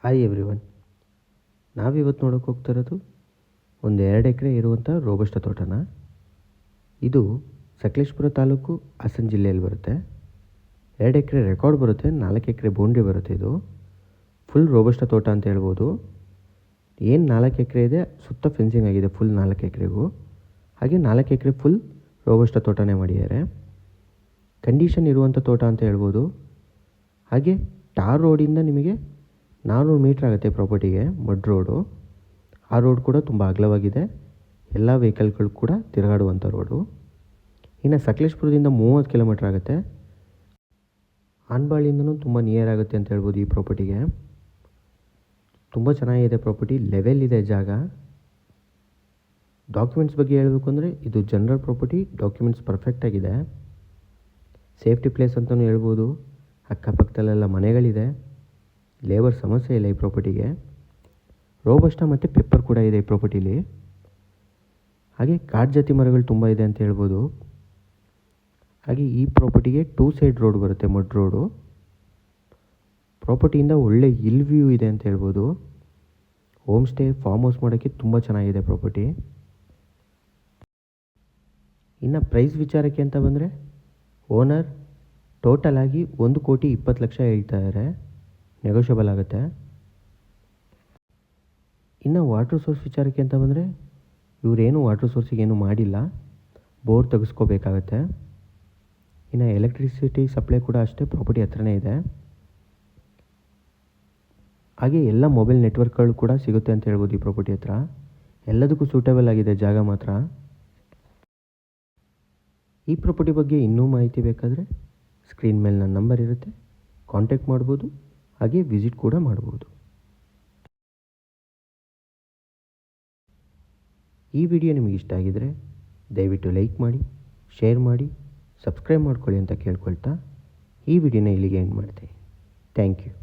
Hi everyone. ನಾವಿವತ್ತು ನೋಡೋಕೆ ಹೋಗ್ತಿರೋದು ಒಂದು 2 ಎಕರೆ ಇರುವಂಥ ರೋಬಸ್ಟ ತೋಟನ. ಇದು ಸಕಲೇಶಪುರ ತಾಲೂಕು, ಹಾಸನ ಜಿಲ್ಲೆಯಲ್ಲಿ ಬರುತ್ತೆ. 2 ಎಕರೆ ರೆಕಾರ್ಡ್ ಬರುತ್ತೆ, 4 ಎಕರೆ ಬೌಂಡ್ರಿ ಬರುತ್ತೆ. ಇದು ಫುಲ್ ರೋಬಸ್ಟ ತೋಟ ಅಂತ ಹೇಳ್ಬೋದು. ಏನು 4 ಎಕರೆ ಇದೆ, ಸುತ್ತ ಫೆನ್ಸಿಂಗ್ ಆಗಿದೆ ಫುಲ್ 4 ಎಕರೆಗೂ. ಹಾಗೆ 4 ಎಕರೆ ಫುಲ್ ರೋಬಸ್ಟ ತೋಟನೇ ಮಾಡಿದ್ದಾರೆ. ಕಂಡೀಷನ್ ಇರುವಂಥ ತೋಟ ಅಂತ ಹೇಳ್ಬೋದು. ಹಾಗೆ ಟಾರ್ ರೋಡಿಂದ ನಿಮಗೆ 400 ಮೀಟ್ರ್ ಆಗುತ್ತೆ ಪ್ರಾಪರ್ಟಿಗೆ, ಮಡ್ ರೋಡು. ಆ ರೋಡ್ ಕೂಡ ತುಂಬ ಅಗಲವಾಗಿದೆ, ಎಲ್ಲ ವೆಹಿಕಲ್ಗಳು ಕೂಡ ತಿರುಗಾಡುವಂಥ ರೋಡು. ಇನ್ನು ಸಕಲೇಶಪುರದಿಂದ 30 ಕಿಲೋಮೀಟ್ರ್ ಆಗುತ್ತೆ. ಆನಬಾಳಿಂದನೂ ತುಂಬ ನಿಯರ್ ಆಗುತ್ತೆ ಅಂತ ಹೇಳ್ಬೋದು ಈ ಪ್ರಾಪರ್ಟಿಗೆ. ತುಂಬ ಚೆನ್ನಾಗಿದೆ ಪ್ರಾಪರ್ಟಿ, ಲೆವೆಲ್ ಇದೆ ಜಾಗ. ಡಾಕ್ಯುಮೆಂಟ್ಸ್ ಬಗ್ಗೆ ಹೇಳಬೇಕು ಅಂದರೆ ಇದು ಜನರಲ್ ಪ್ರಾಪರ್ಟಿ, ಡಾಕ್ಯುಮೆಂಟ್ಸ್ ಪರ್ಫೆಕ್ಟಾಗಿದೆ. ಸೇಫ್ಟಿ ಪ್ಲೇಸ್ ಅಂತಲೂ ಹೇಳ್ಬೋದು. ಅಕ್ಕಪಕ್ಕದಲ್ಲೆಲ್ಲ ಮನೆಗಳಿದೆ, ಲೇಬರ್ ಸಮಸ್ಯೆ ಇಲ್ಲ ಈ ಪ್ರಾಪರ್ಟಿಗೆ. ರೋಬಸ್ಟ ಮತ್ತು ಪೆಪ್ಪರ್ ಕೂಡ ಇದೆ ಈ ಪ್ರಾಪರ್ಟಿಲಿ. ಹಾಗೆ ಕಾಡು ಜಾತಿ ಮರಗಳು ತುಂಬ ಇದೆ ಅಂತ ಹೇಳ್ಬೋದು. ಹಾಗೆ ಈ ಪ್ರಾಪರ್ಟಿಗೆ 2 ಸೈಡ್ ರೋಡ್ ಬರುತ್ತೆ, ಮಡ್ ರೋಡು. ಪ್ರಾಪರ್ಟಿಯಿಂದ ಒಳ್ಳೆ ಹಿಲ್ ವ್ಯೂ ಇದೆ ಅಂತ ಹೇಳ್ಬೋದು. ಹೋಮ್ ಸ್ಟೇ, ಫಾರ್ಮ್ ಹೌಸ್ ಮಾಡೋಕ್ಕೆ ತುಂಬ ಚೆನ್ನಾಗಿದೆ ಪ್ರಾಪರ್ಟಿ. ಇನ್ನು ಪ್ರೈಸ್ ವಿಚಾರಕ್ಕೆ ಅಂತ ಬಂದರೆ ಓನರ್ ಟೋಟಲ್ ಆಗಿ 1,20,00,000 ಹೇಳ್ತಾ ಇದ್ದಾರೆ, ನೆಗೋಷಿಯಬಲ್ ಆಗುತ್ತೆ. ಇನ್ನು ವಾಟ್ರ್ ಸೋರ್ಸ್ ವಿಚಾರಕ್ಕೆ ಅಂತ ಬಂದರೆ ಇವರೇನು ವಾಟ್ರ್ ಸೋರ್ಸಿಗೆ ಏನೂ ಮಾಡಿಲ್ಲ, ಬೋರ್ ತೆಗೆಸ್ಕೋಬೇಕಾಗತ್ತೆ. ಇನ್ನು ಎಲೆಕ್ಟ್ರಿಸಿಟಿ ಸಪ್ಲೈ ಕೂಡ ಅಷ್ಟೇ ಪ್ರಾಪರ್ಟಿ ಹತ್ರನೇ ಇದೆ. ಹಾಗೆ ಎಲ್ಲ ಮೊಬೈಲ್ ನೆಟ್ವರ್ಕ್ಗಳು ಕೂಡ ಸಿಗುತ್ತೆ ಅಂತ ಹೇಳ್ಬೋದು ಈ ಪ್ರಾಪರ್ಟಿ ಹತ್ರ. ಎಲ್ಲದಕ್ಕೂ ಸೂಟೇಬಲ್ ಆಗಿದೆ ಜಾಗ ಮಾತ್ರ. ಈ ಪ್ರಾಪರ್ಟಿ ಬಗ್ಗೆ ಇನ್ನೂ ಮಾಹಿತಿ ಬೇಕಾದರೆ ಸ್ಕ್ರೀನ್ ಮೇಲೆ ನನ್ನ ನಂಬರ್ ಇರುತ್ತೆ, ಕಾಂಟ್ಯಾಕ್ಟ್ ಮಾಡ್ಬೋದು. ಹಾಗೆ ವಿಸಿಟ್ ಕೂಡ ಮಾಡ್ಬೋದು. ಈ ವಿಡಿಯೋ ನಿಮಗೆ ಇಷ್ಟ ಆಗಿದರೆ ದಯವಿಟ್ಟು ಲೈಕ್ ಮಾಡಿ, ಶೇರ್ ಮಾಡಿ, ಸಬ್ಸ್ಕ್ರೈಬ್ ಮಾಡ್ಕೊಳ್ಳಿ ಅಂತ ಕೇಳ್ಕೊಳ್ತಾ ಈ ವಿಡಿಯೋನ ಇಲ್ಲಿಗೆ ಎಂಡ್ ಮಾಡ್ತೀನಿ. Thank you.